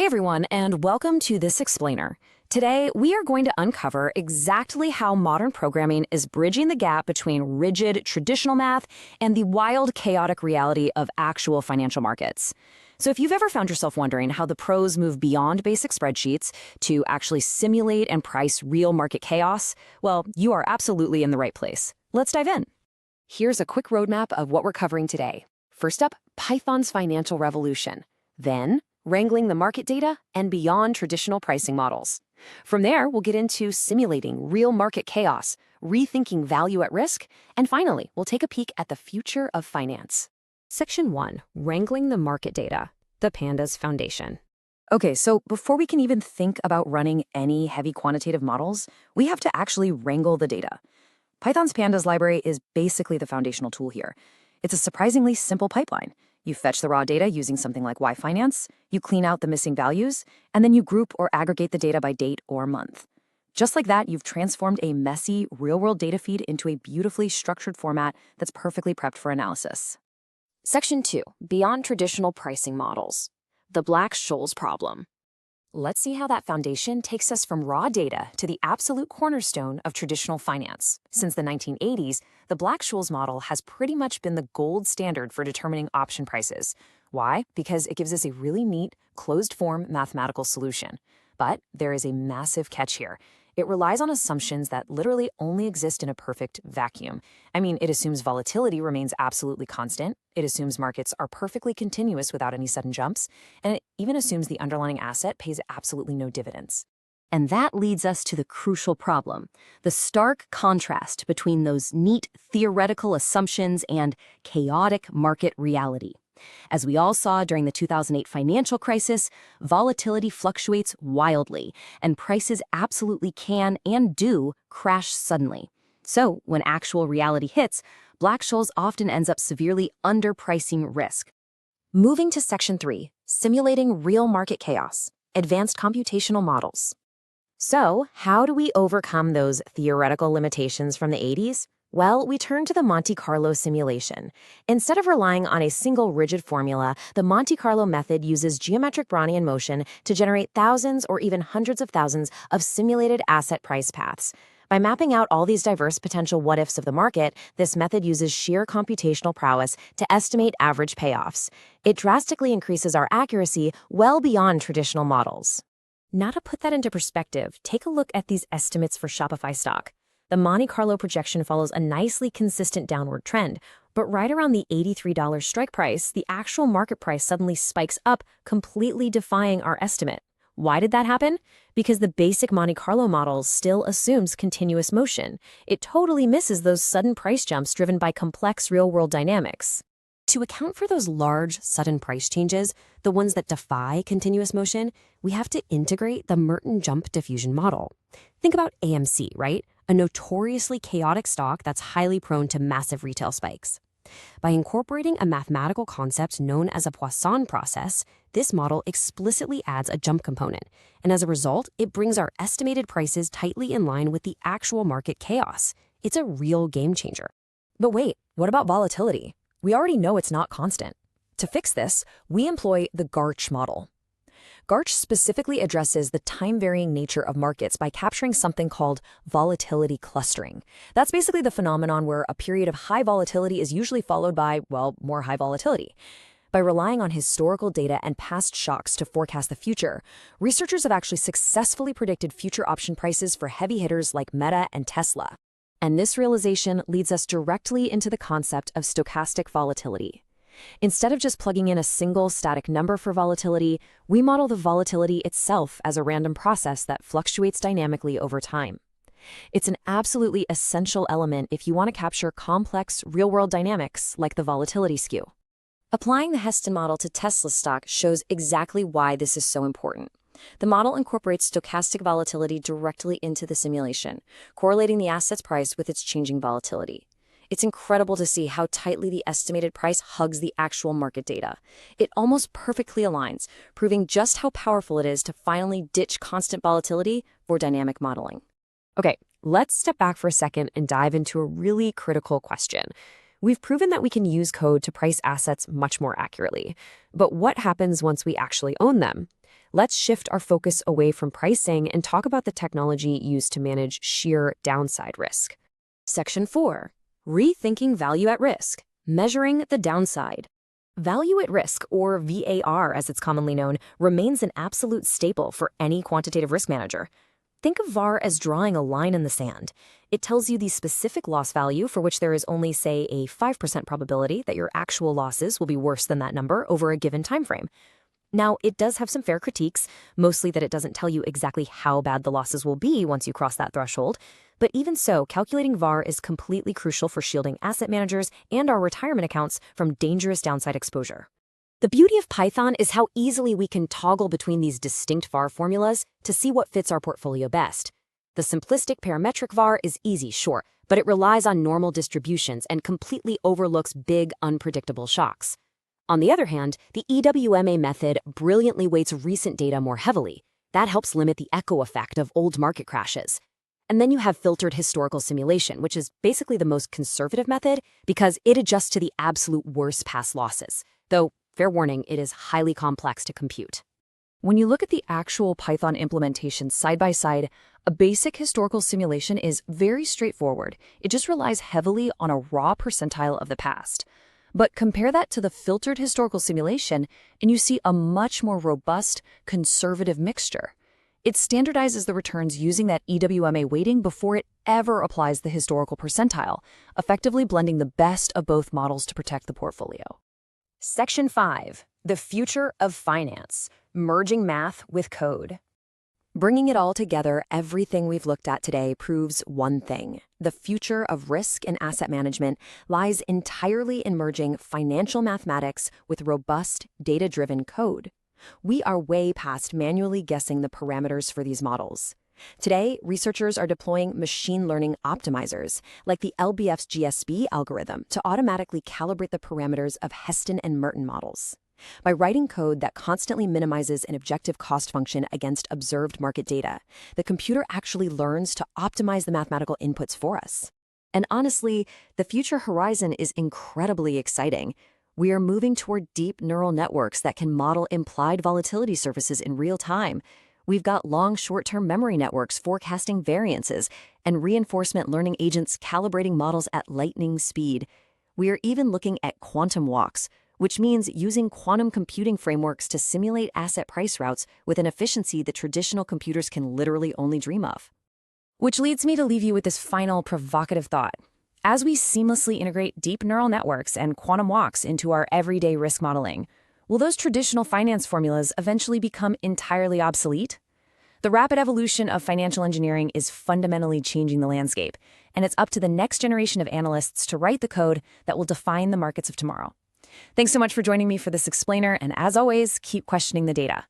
Hey everyone, and welcome to This Explainer. Today, we are going to uncover exactly how modern programming is bridging the gap between rigid, traditional math and the wild, chaotic reality of actual financial markets. So if you've ever found yourself wondering how the pros move beyond basic spreadsheets to actually simulate and price real market chaos, well, you are absolutely in the right place. Let's dive in. Here's a quick roadmap of what we're covering today. First up, Python's financial revolution. Then, wrangling the market data and beyond traditional pricing models. From there, we'll get into simulating real market chaos, rethinking value at risk, and finally, we'll take a peek at the future of finance. Section 1, Wrangling the Market Data, the Pandas Foundation. Okay, so before we can even think about running any heavy quantitative models, we have to actually wrangle the data. Python's Pandas library is basically the foundational tool here. It's a surprisingly simple pipeline. You fetch the raw data using something like Y-Finance, you clean out the missing values, and then you group or aggregate the data by date or month. Just like that, you've transformed a messy, real-world data feed into a beautifully structured format that's perfectly prepped for analysis. Section 2, Beyond Traditional Pricing Models, the Black-Scholes problem. Let's see how that foundation takes us from raw data to the absolute cornerstone of traditional finance. Since the 1980s, the Black-Scholes model has pretty much been the gold standard for determining option prices. Why? Because it gives us a really neat, closed-form mathematical solution. But there is a massive catch here. It relies on assumptions that literally only exist in a perfect vacuum. I mean, it assumes volatility remains absolutely constant, it assumes markets are perfectly continuous without any sudden jumps, and it even assumes the underlying asset pays absolutely no dividends. And that leads us to the crucial problem, the stark contrast between those neat theoretical assumptions and chaotic market reality. As we all saw during the 2008 financial crisis, volatility fluctuates wildly, and prices absolutely can and do crash suddenly. So, when actual reality hits, Black-Scholes often ends up severely underpricing risk. Moving to Section 3, Simulating Real Market Chaos, Advanced Computational Models. So, how do we overcome those theoretical limitations from the 80s? Well, we turn to the Monte Carlo simulation. Instead of relying on a single rigid formula, the Monte Carlo method uses geometric Brownian motion to generate thousands or even hundreds of thousands of simulated asset price paths. By mapping out all these diverse potential what-ifs of the market, this method uses sheer computational prowess to estimate average payoffs. It drastically increases our accuracy well beyond traditional models. Now to put that into perspective, take a look at these estimates for Shopify stock. The Monte Carlo projection follows a nicely consistent downward trend, but right around the $83 strike price, the actual market price suddenly spikes up, completely defying our estimate. Why did that happen? Because the basic Monte Carlo model still assumes continuous motion. It totally misses those sudden price jumps driven by complex real-world dynamics. To account for those large, sudden price changes, the ones that defy continuous motion, we have to integrate the Merton Jump-Diffusion model. Think about AMC, right? A notoriously chaotic stock that's highly prone to massive retail spikes. By incorporating a mathematical concept known as a Poisson process, this model explicitly adds a jump component, and as a result, it brings our estimated prices tightly in line with the actual market chaos. It's a real game changer. But wait, what about volatility? We already know it's not constant. To fix this, we employ the GARCH model. GARCH specifically addresses the time-varying nature of markets by capturing something called volatility clustering. That's basically the phenomenon where a period of high volatility is usually followed by, well, more high volatility. By relying on historical data and past shocks to forecast the future, researchers have actually successfully predicted future option prices for heavy hitters like Meta and Tesla. And this realization leads us directly into the concept of stochastic volatility. Instead of just plugging in a single static number for volatility, we model the volatility itself as a random process that fluctuates dynamically over time. It's an absolutely essential element if you want to capture complex, real-world dynamics like the volatility skew. Applying the Heston model to Tesla stock shows exactly why this is so important. The model incorporates stochastic volatility directly into the simulation, correlating the asset's price with its changing volatility. It's incredible to see how tightly the estimated price hugs the actual market data. It almost perfectly aligns, proving just how powerful it is to finally ditch constant volatility for dynamic modeling. Okay, let's step back for a second and dive into a really critical question. We've proven that we can use code to price assets much more accurately. But what happens once we actually own them? let's shift our focus away from pricing and talk about the technology used to manage sheer downside risk. Section 4. Rethinking value at risk, measuring the downside. Value at risk, or VAR as it's commonly known, remains an absolute staple for any quantitative risk manager. Think of VAR as drawing a line in the sand. It tells you the specific loss value for which there is only, say, a 5% probability that your actual losses will be worse than that number over a given time frame. Now, it does have some fair critiques, mostly that it doesn't tell you exactly how bad the losses will be once you cross that threshold. But even so, calculating VAR is completely crucial for shielding asset managers and our retirement accounts from dangerous downside exposure. The beauty of Python is how easily we can toggle between these distinct VAR formulas to see what fits our portfolio best. The simplistic parametric VAR is easy, sure, but it relies on normal distributions and completely overlooks big, unpredictable shocks. On the other hand, the EWMA method brilliantly weights recent data more heavily. That helps limit the echo effect of old market crashes. And then you have filtered historical simulation, which is basically the most conservative method because it adjusts to the absolute worst past losses. Though, fair warning, it is highly complex to compute. When you look at the actual Python implementation side by side, a basic historical simulation is very straightforward. It just relies heavily on a raw percentile of the past. But compare that to the filtered historical simulation, and you see a much more robust, conservative mixture. It standardizes the returns using that EWMA weighting before it ever applies the historical percentile, effectively blending the best of both models to protect the portfolio. Section 5. The future of finance, merging math with code. Bringing it all together, everything we've looked at today proves one thing. The future of risk and asset management lies entirely in merging financial mathematics with robust, data-driven code. We are way past manually guessing the parameters for these models. Today, researchers are deploying machine learning optimizers, like the LBF's GSB algorithm, to automatically calibrate the parameters of Heston and Merton models. By writing code that constantly minimizes an objective cost function against observed market data, the computer actually learns to optimize the mathematical inputs for us. And honestly, the future horizon is incredibly exciting. We are moving toward deep neural networks that can model implied volatility surfaces in real time. We've got long short-term memory networks forecasting variances and reinforcement learning agents calibrating models at lightning speed. We are even looking at quantum walks, which means using quantum computing frameworks to simulate asset price routes with an efficiency that traditional computers can literally only dream of. Which leads me to leave you with this final provocative thought. As we seamlessly integrate deep neural networks and quantum walks into our everyday risk modeling, will those traditional finance formulas eventually become entirely obsolete? The rapid evolution of financial engineering is fundamentally changing the landscape, and it's up to the next generation of analysts to write the code that will define the markets of tomorrow. Thanks so much for joining me for this explainer, and as always, keep questioning the data.